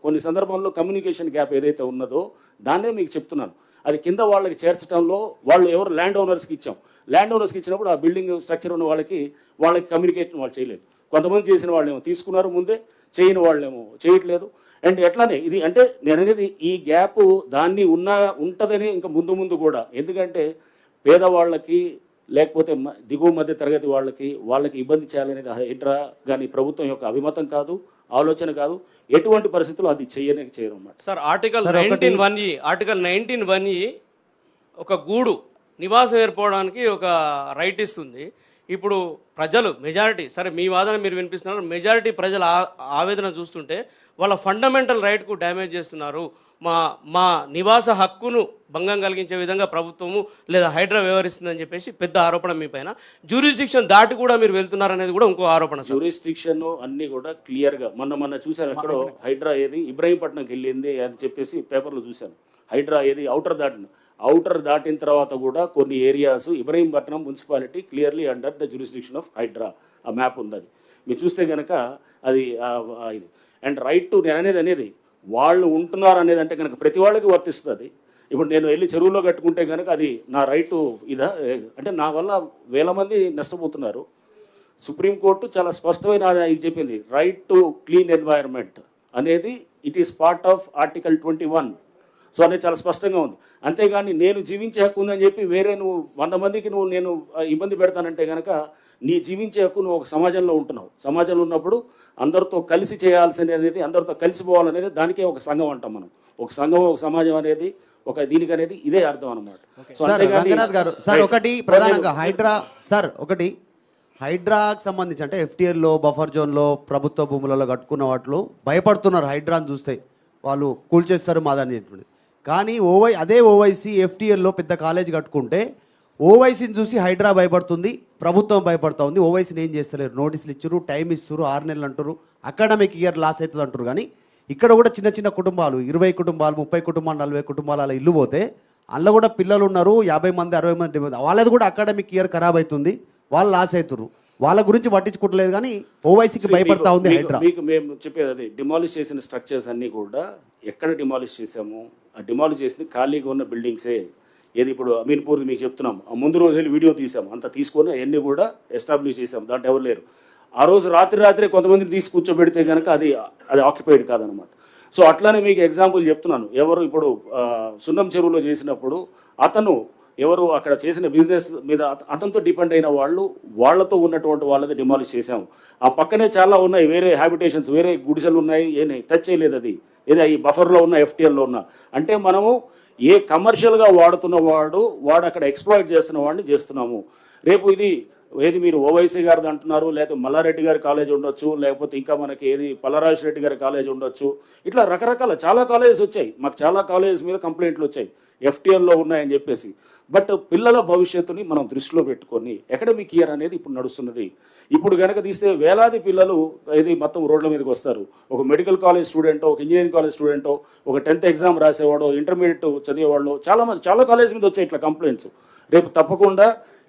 కొన్ని సందర్భంలో communication gap ఏదైతే ఉన్నదో దాన్నే మీకు చెప్తున్నాను. అది కింద వాళ్ళకి చేర్చడంలో వాళ్ళు ఎవరు ల్యాండ్ ఓనర్స్కి ఇచ్చాం. ల్యాండ్ ఓనర్స్కి ఇచ్చినప్పుడు ఆ బిల్డింగ్ స్ట్రక్చర్ ఉన్న వాళ్ళకి కమ్యూనికేషన్ వాళ్ళు చేయలేదు. కొంతమంది చేసిన వాళ్ళేమో తీసుకున్నారు ముందే, చేయని వాళ్ళేమో చేయట్లేదు. అండ్ ఎట్లానే ఇది అంటే నేను అనేది ఈ గ్యాప్ దాన్ని ఉంటుందని ఇంకా ముందు ముందు కూడా, ఎందుకంటే పేదవాళ్ళకి లేకపోతే దిగువ మధ్య తరగతి వాళ్ళకి ఇబ్బంది చేయాలనేది హైడ్రా కానీ ప్రభుత్వం యొక్క అభిమతం కాదు, ఆలోచన కాదు. ఎటువంటి పరిస్థితుల్లో అది చేయరు అన్నమాట. సార్ ఆర్టికల్ 19(1) ఒక గూడు నివాసం ఏర్పడడానికి ఒక రైట్ ఇస్తుంది. ఇప్పుడు ప్రజలు మెజారిటీ, సరే మీ వాదన మీరు వినిపిస్తున్నారు, మెజారిటీ ప్రజల ఆవేదన చూస్తుంటే వాళ్ళ ఫండమెంటల్ రైట్కు డ్యామేజ్ చేస్తున్నారు, మా నివాస హక్కును భంగం కలిగించే విధంగా ప్రభుత్వము లేదా హైడ్రా వ్యవహరిస్తుందని చెప్పేసి పెద్ద ఆరోపణ మీ పైన. జ్యూరిస్డిక్షన్ దాటి కూడా మీరు వెళ్తున్నారనేది కూడా ఇంకో ఆరోపణ. జ్యూరిస్డిక్షన్ అన్ని కూడా క్లియర్గా మొన్న చూశాను. ఎక్కడో హైడ్రా ఏది ఇబ్రహీంపట్నంకి వెళ్ళింది అని చెప్పేసి పేపర్లో చూశాను. హైడ్రా ఏది అవుటర్ దాటిన తర్వాత కూడా కొన్ని areas Ibrahimpatnam municipality clearly under the jurisdiction of Hydraa. ఆ మ్యాప్ ఉంది, అది మీరు చూస్తే కనుక అది ఇది. అండ్ రైట్ టు నేను అనేది వాళ్ళు ఉంటున్నారు అనేది అంటే కనుక ప్రతి వాళ్ళకి వర్తిస్తుంది. ఇప్పుడు నేను వెళ్ళి చెరువులో కట్టుకుంటే కనుక అది నా రైటు ఇదా అంటే నా వల్ల వేల మంది నష్టపోతున్నారు. సుప్రీంకోర్టు చాలా స్పష్టమైన ఇది చెప్పింది, రైట్ టు క్లీన్ ఎన్వైరన్మెంట్ అనేది it is part of article 21. So అనేది చాలా స్పష్టంగా ఉంది. అంతేగాని నేను జీవించే హక్కు ఉందని చెప్పి వేరే నువ్వు 100 మందికి నేను ఇబ్బంది పెడతానంటే కనుక నీ జీవించే హక్కు నువ్వు ఒక సమాజంలో ఉంటున్నావు. సమాజంలో ఉన్నప్పుడు అందరితో కలిసి చేయాల్సింది అనేది, అందరితో కలిసిపోవాలనేది దానికే ఒక సంఘం అంటాం మనం. ఒక సంఘం, ఒక సమాజం అనేది ఒక దీనికి అనేది ఇదే అర్థం అనమాట. ఒకటి ప్రధానంగా హైడ్రాకి సంబంధించి అంటే FTL బఫర్ జోన్లో ప్రభుత్వ భూములలో కట్టుకున్న వాటిలో భయపడుతున్నారు. హైడ్రాని చూస్తే వాళ్ళు కూల్చేస్తారు మాదని చెప్పి. కానీ అదే ఓవైసీ FTL పెద్ద కాలేజ్ కట్టుకుంటే ఓవైసీని చూసి హైడ్రా భయపడుతుంది, ప్రభుత్వం భయపడుతూ ఉంది. ఓవైసీని ఏం చేస్తలేరు, నోటీసులు ఇచ్చారు, టైం ఇస్తారు, 6 నెలలు అంటారు, అకాడమిక్ ఇయర్ లాస్ అవుతుంది అంటారు. కానీ ఇక్కడ కూడా చిన్న చిన్న కుటుంబాలు 20 కుటుంబాలు 30 కుటుంబాలు 40 కుటుంబాలు అలా ఇల్లు పోతే అందులో కూడా పిల్లలు ఉన్నారు, 50 మంది 60 మంది 70 మంది, వాళ్ళది కూడా అకాడమిక్ ఇయర్ ఖరాబ్ అవుతుంది, వాళ్ళు లాస్ అవుతారు. వాళ్ళ గురించి పట్టించుకోవట్లేదు. కానీ ఓవైసీకి భయపడతా ఉంది హైడ్రా. మీకు మేము చెప్పేది అది డిమాలిష్ చేసిన స్ట్రక్చర్స్ అన్నీ కూడా ఎక్కడ డిమాలిష్ చేసాము, ఆ డిమాలిష్ చేసింది ఖాళీగా ఉన్న బిల్డింగ్సే. ఏది ఇప్పుడు అమీన్పూర్ మీకు చెప్తున్నాం, ఆ ముందు రోజు వెళ్ళి వీడియో తీసాం, అంతా తీసుకొని అవన్నీ కూడా ఎస్టాబ్లిష్ చేసాం, దాంట్లో ఎవరు లేరు. ఆ రోజు రాత్రి కొంతమందిని తీసి కూర్చోబెడితే కనుక అది ఆక్యుపైడ్ కాదనమాట. సో అట్లానే మీకు ఎగ్జాంపుల్ చెప్తున్నాను. ఎవరు ఇప్పుడు సున్నం చెరువులో చేసినప్పుడు అతను ఎవరు అక్కడ చేసిన బిజినెస్ మీద అతనితో డిపెండ్ అయిన వాళ్ళతో ఉన్నటువంటి వాళ్ళది డిమాలిష్ చేసాము. ఆ పక్కనే చాలా ఉన్నాయి వేరే హ్యాబిటేషన్స్, వేరే గుడిసెలు ఉన్నాయి, టచ్ చేయలేదు. అది ఈ బఫర్లో ఉన్న FTLలో ఉన్న అంటే మనము ఏ కమర్షియల్గా వాడుతున్న వాడు అక్కడ ఎక్స్ప్లాయిట్ చేస్తున్న వాడిని చేస్తున్నాము. రేపు ఏది మీరు ఓవైసీ గారిది అంటున్నారు, లేకపోతే మల్లారెడ్డి గారి కాలేజ్ ఉండొచ్చు, లేకపోతే ఇంకా మనకి పల్లరాజు రెడ్డి గారి కాలేజ్ ఉండొచ్చు. ఇట్లా రకరకాల చాలా కాలేజెస్ వచ్చాయి. మాకు చాలా కాలేజెస్ మీద కంప్లైంట్లు వచ్చాయి FTLలో ఉన్నాయని చెప్పేసి. బట్ పిల్లల భవిష్యత్తుని మనం దృష్టిలో పెట్టుకొని అకాడమిక్ ఇయర్ అనేది ఇప్పుడు నడుస్తున్నది. ఇప్పుడు కనుక తీస్తే వేలాది పిల్లలు మొత్తం రోడ్ల మీదకి వస్తారు. ఒక మెడికల్ కాలేజ్ స్టూడెంటో, ఒక ఇంజనీరింగ్ కాలేజ్ స్టూడెంటో, ఒక 10th ఎగ్జామ్ రాసేవాడో, ఇంటర్మీడియట్ చదివేవాళ్ళు చాలా కాలేజ్ మీద వచ్చాయి ఇట్లా కంప్లైంట్స్. రేపు తప్పకుండా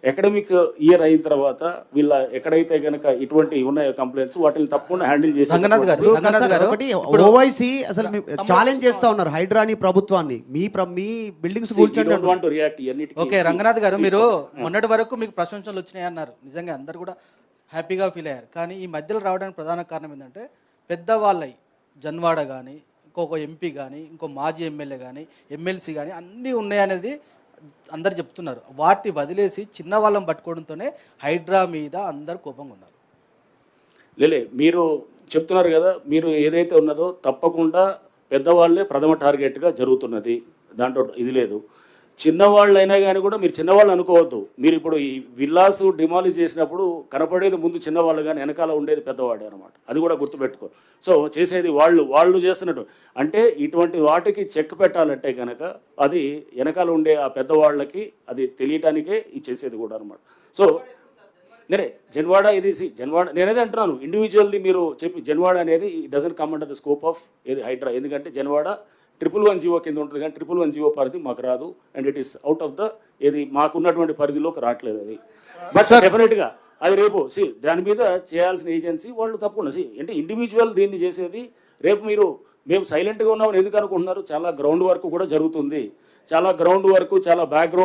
అకాడమిక్ ఇయర్ అయిన తర్వాత వీళ్ళ ఎక్కడైతే కనుక ఇటువంటి ఉన్నాయో కంప్లైంట్స్ వాటిని తప్పకుండా హ్యాండిల్ చేసి ఓవైసీ అసలు ఛాలెంజ్ చేస్తా ఉన్నారు హైడ్రాని ప్రభుత్వాన్ని. మీ బిల్డింగ్స్ ఓకే రంగనాథ్ గారు, మీరు మొన్నటి వరకు మీకు ప్రశంసలు వచ్చినాయి అన్నారు, నిజంగా అందరు కూడా హ్యాపీగా ఫీల్ అయ్యారు. కానీ ఈ మధ్యలో రావడానికి ప్రధాన కారణం ఏంటంటే పెద్దవాళ్ళై జన్వాడ కానీ, ఇంకొక MP కానీ, ఇంకో మాజీ ఎమ్మెల్యే కానీ, MLC కానీ అన్నీ ఉన్నాయనేది అందరు చెప్తున్నారు. వాటిని వదిలేసి చిన్న వాళ్ళని పట్టుకోవడంతోనే హైడ్రా మీద అందరు కోపంగా ఉన్నారు. మీరు చెప్తున్నారు కదా, మీరు ఏదైతే ఉన్నదో తప్పకుండా పెద్దవాళ్ళే ప్రథమ టార్గెట్గా జరుగుతున్నది, దాంట్లో ఇది లేదు. చిన్నవాళ్ళైనా కానీ కూడా మీరు చిన్నవాళ్ళు అనుకోవద్దు. మీరు ఇప్పుడు ఈ విల్లాసు డిమాలిష్ చేసినప్పుడు కనపడేది ముందు చిన్నవాళ్ళు కానీ వెనకాల ఉండేది పెద్దవాడే అనమాట. అది కూడా గుర్తుపెట్టుకో. సో చేసేది వాళ్ళు చేస్తున్నట్టు అంటే ఇటువంటి వాటికి చెక్ పెట్టాలంటే కనుక అది వెనకాల ఉండే ఆ పెద్దవాళ్ళకి అది తెలియటానికే ఇది చేసేది కూడా అనమాట. సో జన్వాడ జన్వాడ నేనేది అంటున్నాను, ఇండివిజువల్ది మీరు చెప్పి జన్వాడ అనేది doesn't come under the scope of Hydraa. ఎందుకంటే జన్వాడ 111 జీవో కింద ఉంటుంది, కానీ 111 జీవో పరిధి మాకు రాదు. And it is out of the మాకున్నటువంటి పరిధిలోకి రావట్లేదు అది. బట్ డెఫినెట్గా అది రేపు దాని మీద చేయాల్సిన ఏజెన్సీ వాళ్ళు తప్పకుండా అంటే ఇండివిజువల్ దీన్ని చేసేది. రేపు మేము సైలెంట్గా ఉన్నామని ఎందుకు అనుకుంటున్నారు? చాలా గ్రౌండ్ వర్క్ కూడా జరుగుతుంది, చాలా గ్రౌండ్ వర్క్, చాలా బ్యాక్గ్రౌండ్